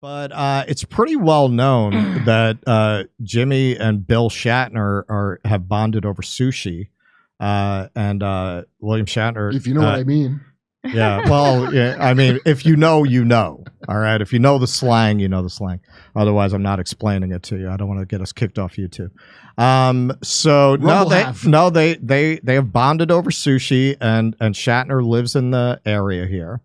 But it's pretty well known that Jimmy and Bill Shatner have bonded over sushi, and William Shatner. If you know what I mean. Yeah, well, yeah, I mean, if you know, you know. All right, if you know the slang, you know the slang. Otherwise, I'm not explaining it to you. I don't want to get us kicked off YouTube. They have bonded over sushi, and Shatner lives in the area here.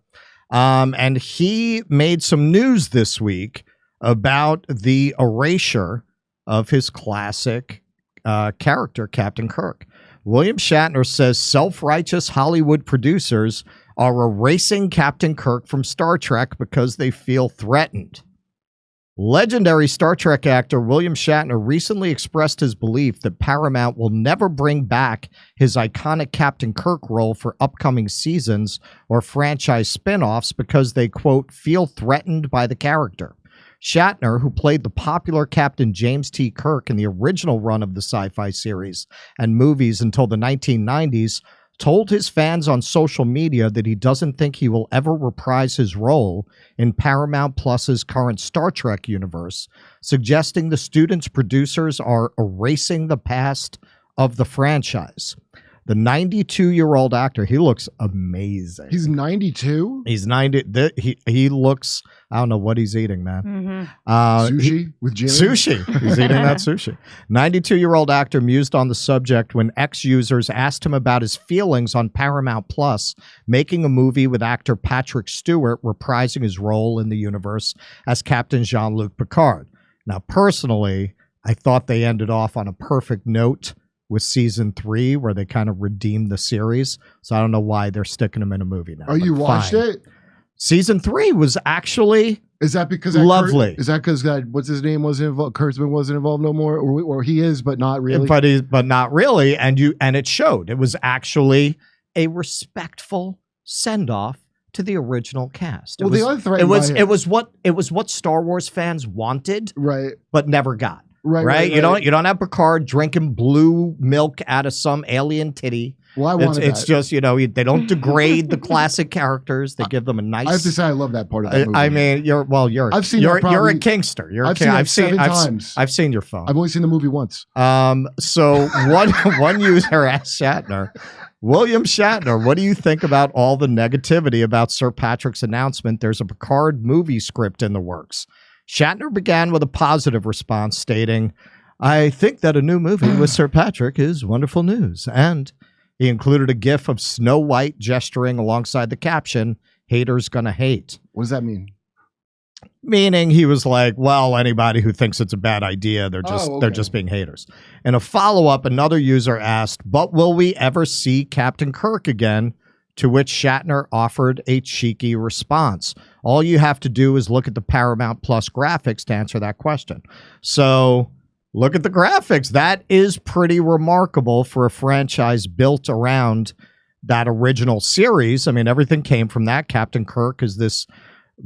And he made some news this week about the erasure of his classic character, Captain Kirk. William Shatner says self-righteous Hollywood producers are erasing Captain Kirk from Star Trek because they feel threatened. Legendary Star Trek actor William Shatner recently expressed his belief that Paramount will never bring back his iconic Captain Kirk role for upcoming seasons or franchise spin-offs because they, quote, feel threatened by the character. Shatner, who played the popular Captain James T. Kirk in the original run of the sci-fi series and movies until the 1990s, told his fans on social media that he doesn't think he will ever reprise his role in Paramount Plus's current Star Trek universe, suggesting the students' producers are erasing the past of the franchise. The 92-year-old actor, he looks amazing. He's 92? He's 90. He looks, I don't know what he's eating, man. Sushi with Jimmy? Sushi. He's eating that sushi. 92-year-old actor mused on the subject when ex-users asked him about his feelings on Paramount Plus, making a movie with actor Patrick Stewart reprising his role in the universe as Captain Jean-Luc Picard. Now, personally, I thought they ended off on a perfect note with season 3, where they kind of redeemed the series. So I don't know why they're sticking him in a movie now. Oh, you watched it? Season 3 was actually lovely. Is that because what's his name wasn't involved? Kurtzman wasn't involved no more, or he is, but not really. But not really, and it showed. It was actually a respectful send off to the original cast. It was what Star Wars fans wanted, right? But never got. Right. You don't have Picard drinking blue milk out of some alien titty. Well, I wanted it's just, they don't degrade the classic characters. They give them a nice. I have to say, I love that part of that movie. I mean, you're a Kingster. I've seen it 7 times. I've seen your phone. I've only seen the movie once. So one user asked Shatner, William Shatner, what do you think about all the negativity about Sir Patrick's announcement? There's a Picard movie script in the works. Shatner began with a positive response, stating, I think that a new movie with Sir Patrick is wonderful news. And he included a gif of Snow White gesturing alongside the caption, haters gonna hate. What does that mean? Meaning he was like, well, anybody who thinks it's a bad idea, they're just being haters. In a follow-up, another user asked, but will we ever see Captain Kirk again? To which Shatner offered a cheeky response. All you have to do is look at the Paramount Plus graphics to answer that question. So look at the graphics. That is pretty remarkable for a franchise built around that original series. I mean, everything came from that. Captain Kirk is this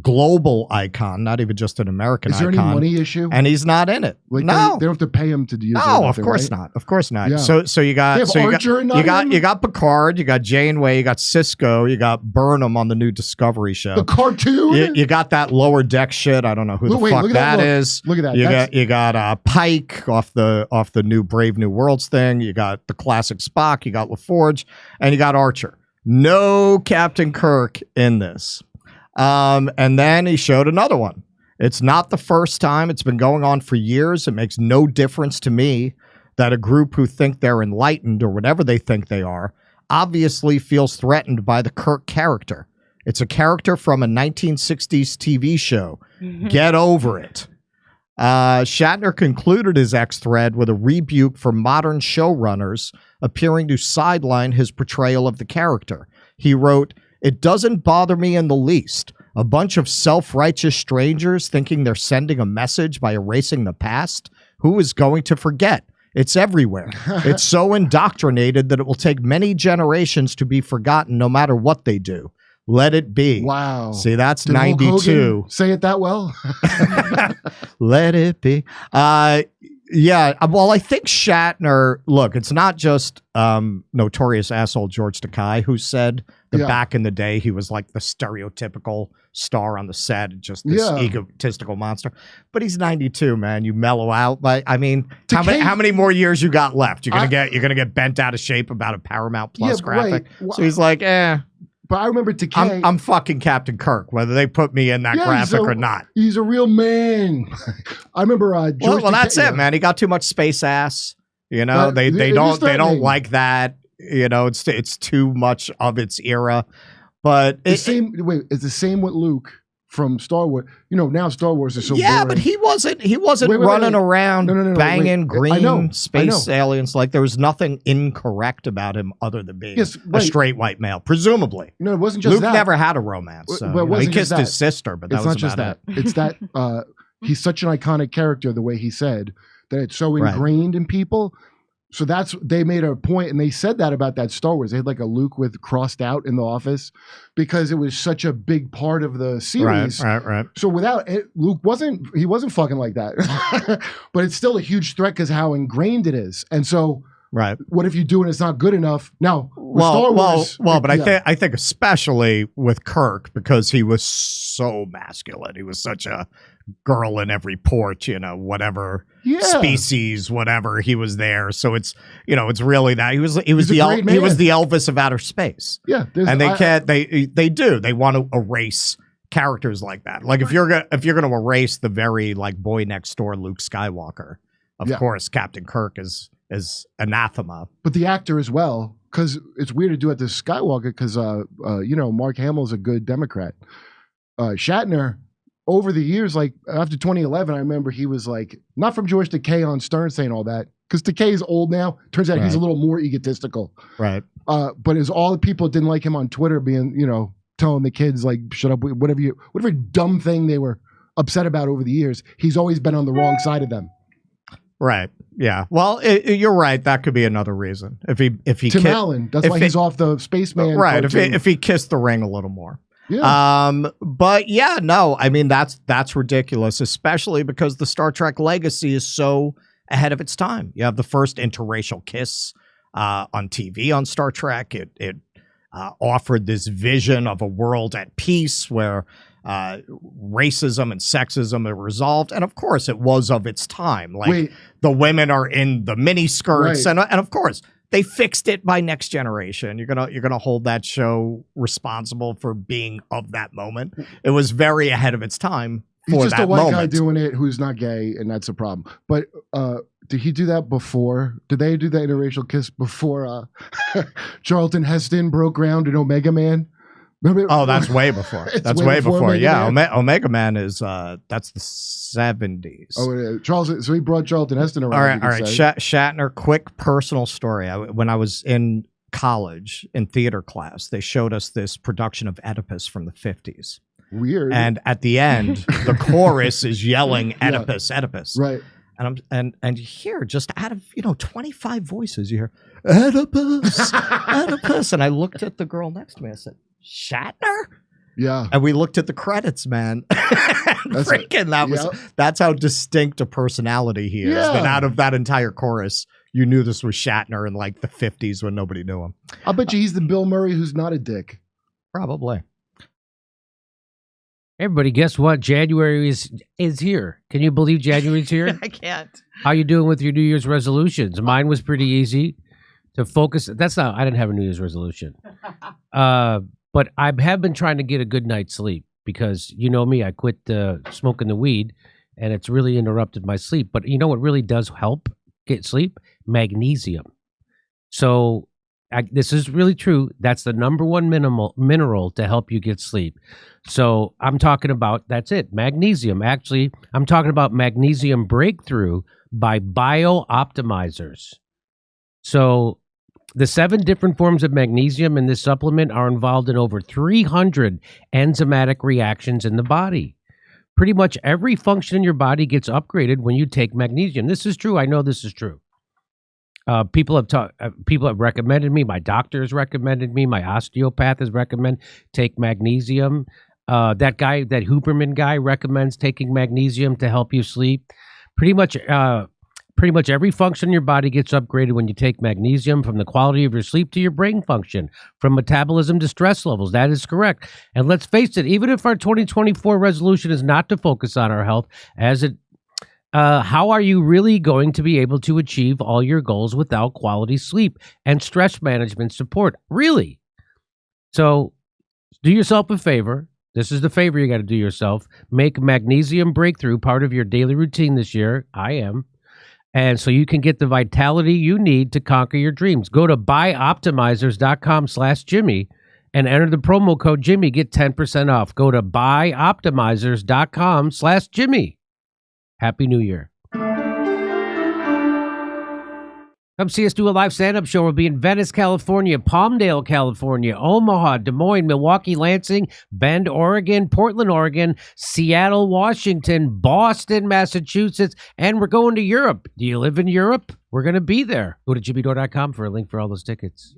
global icon, not even just an American icon. Is there any money issue? And he's not in it. Like no. They don't have to pay him to use it. No, of course not. Of course not. Yeah. So you got you got Picard, you got Janeway, you got Cisco, you got Burnham on the new Discovery show. The cartoon? You got that lower deck shit. I don't know who the fuck that is. Look at that. You got Pike off the new Brave New Worlds thing. You got the classic Spock, you got LaForge, and you got Archer. No Captain Kirk in this. And then he showed another one. It's not the first time. It's been going on for years. It makes no difference to me that a group who think they're enlightened or whatever they think they are obviously feels threatened by the Kirk character. It's a character from a 1960s TV show. Get over it. Shatner concluded his X thread with a rebuke for modern showrunners appearing to sideline his portrayal of the character. He wrote, it doesn't bother me in the least. A bunch of self-righteous strangers thinking they're sending a message by erasing the past? Who is going to forget? It's everywhere. It's so indoctrinated that it will take many generations to be forgotten no matter what they do. Let it be. Wow. See, that's 92. Say it that well? Let it be. Yeah, well, I think Shatner, look, it's not just notorious asshole George Takei who said that back in the day he was like the stereotypical star on the set and just this egotistical monster. But he's 92, man. You mellow out. But I mean, how many more years you got left? You're gonna get bent out of shape about a Paramount Plus graphic. Right. Well, so he's like, But I remember Decay. I'm fucking Captain Kirk, whether they put me in that graphic or not. He's a real man. I remember George well, that's it, man. He got too much space ass. You know, they don't like that. You know, it's too much of its era. But it's the same with Luke from Star Wars. You know, now Star Wars is so boring. But he wasn't running around banging green space aliens. Like, there was nothing incorrect about him other than being a straight white male, presumably. No, it wasn't just Luke that. never had a romance. So, he kissed his sister, but that was not just that. It's that he's such an iconic character, the way he said, that it's so ingrained in people. So they made a point, and they said that about that Star Wars. They had like a Luke with crossed out in the office because it was such a big part of the series. Right. So without it, Luke wasn't fucking like that. But it's still a huge threat because how ingrained it is. And so what if you do and it's not good enough? Now, Star Wars, but I think especially with Kirk, because he was so masculine. He was such a girl in every port, you know, whatever species, whatever, he was there. So it's, you know, it's really that he was the Elvis of outer space. Yeah, and they want to erase characters like that. Like if you're gonna erase the very like boy next door Luke Skywalker, of course Captain Kirk is anathema. But the actor as well, because it's weird to do it to Skywalker, because you know, Mark Hamill's a good Democrat. Shatner, over the years, like after 2011, I remember he was like, not from George Takei on Stern saying all that, because Takei is old now. Turns out he's a little more egotistical. Right. But as all the people didn't like him on Twitter, being, you know, telling the kids like, shut up, whatever dumb thing they were upset about over the years, he's always been on the wrong side of them. Right. Yeah. Well, you're right. That could be another reason. If he Tim Allen, that's why he's off the Spaceman. Right. If he kissed the ring a little more. Yeah. But yeah, no, I mean, that's ridiculous, especially because the Star Trek legacy is so ahead of its time. You have the first interracial kiss on TV on Star Trek. It offered this vision of a world at peace where racism and sexism are resolved. And of course it was of its time. Like the women are in the mini skirts and of course they fixed it by Next Generation. You're gonna hold that show responsible for being of that moment. It was very ahead of its time. He's just a white guy doing it who's not gay, and that's a problem. But did he do that before? Did they do that interracial kiss before Charlton Heston broke ground in Omega Man? Oh, that's way before. That's way before. Omega Man is that's the 70s. Oh, Charles. So he brought Charlton Heston around. All right. Shatner. Quick personal story. When I was in college in theater class, they showed us this production of Oedipus from the 50s. Weird. And at the end, the chorus is yelling Oedipus, Oedipus. Right. And you hear just out of 25 voices, you hear Oedipus, Oedipus. And I looked at the girl next to me. I said, Shatner? Yeah. And we looked at the credits, man. That's how distinct a personality he is. That out of that entire chorus, you knew this was Shatner in like the 50s when nobody knew him. I bet you he's the Bill Murray who's not a dick. Probably. Everybody, guess what? January is here. Can you believe January's here? I can't. How you doing with your New Year's resolutions? Mine was pretty easy to focus. I didn't have a New Year's resolution. But I have been trying to get a good night's sleep because you know me, I quit smoking the weed and it's really interrupted my sleep. But you know what really does help get sleep? Magnesium. So this is really true. That's the number one mineral to help you get sleep. So I'm talking about, that's it, magnesium. Actually, I'm talking about Magnesium Breakthrough by Bio-Optimizers. So the 7 different forms of magnesium in this supplement are involved in over 300 enzymatic reactions in the body. Pretty much every function in your body gets upgraded when you take magnesium. This is true. I know this is true. People have recommended me. My doctor has recommended me. My osteopath has recommended take magnesium. That Huberman guy recommends taking magnesium to help you sleep. Pretty much pretty much every function in your body gets upgraded when you take magnesium, from the quality of your sleep to your brain function, from metabolism to stress levels. That is correct. And let's face it, even if our 2024 resolution is not to focus on our health, how are you really going to be able to achieve all your goals without quality sleep and stress management support? Really? So do yourself a favor. This is the favor you got to do yourself. Make Magnesium Breakthrough part of your daily routine this year. I am. And so you can get the vitality you need to conquer your dreams. Go to buyoptimizers.com/Jimmy and enter the promo code Jimmy. Get 10% off. Go to buyoptimizers.com/Jimmy. Happy New Year. Come see us do a live stand-up show. We'll be in Venice, California, Palmdale, California, Omaha, Des Moines, Milwaukee, Lansing, Bend, Oregon, Portland, Oregon, Seattle, Washington, Boston, Massachusetts, and we're going to Europe. Do you live in Europe? We're going to be there. Go to jimmydore.com for a link for all those tickets.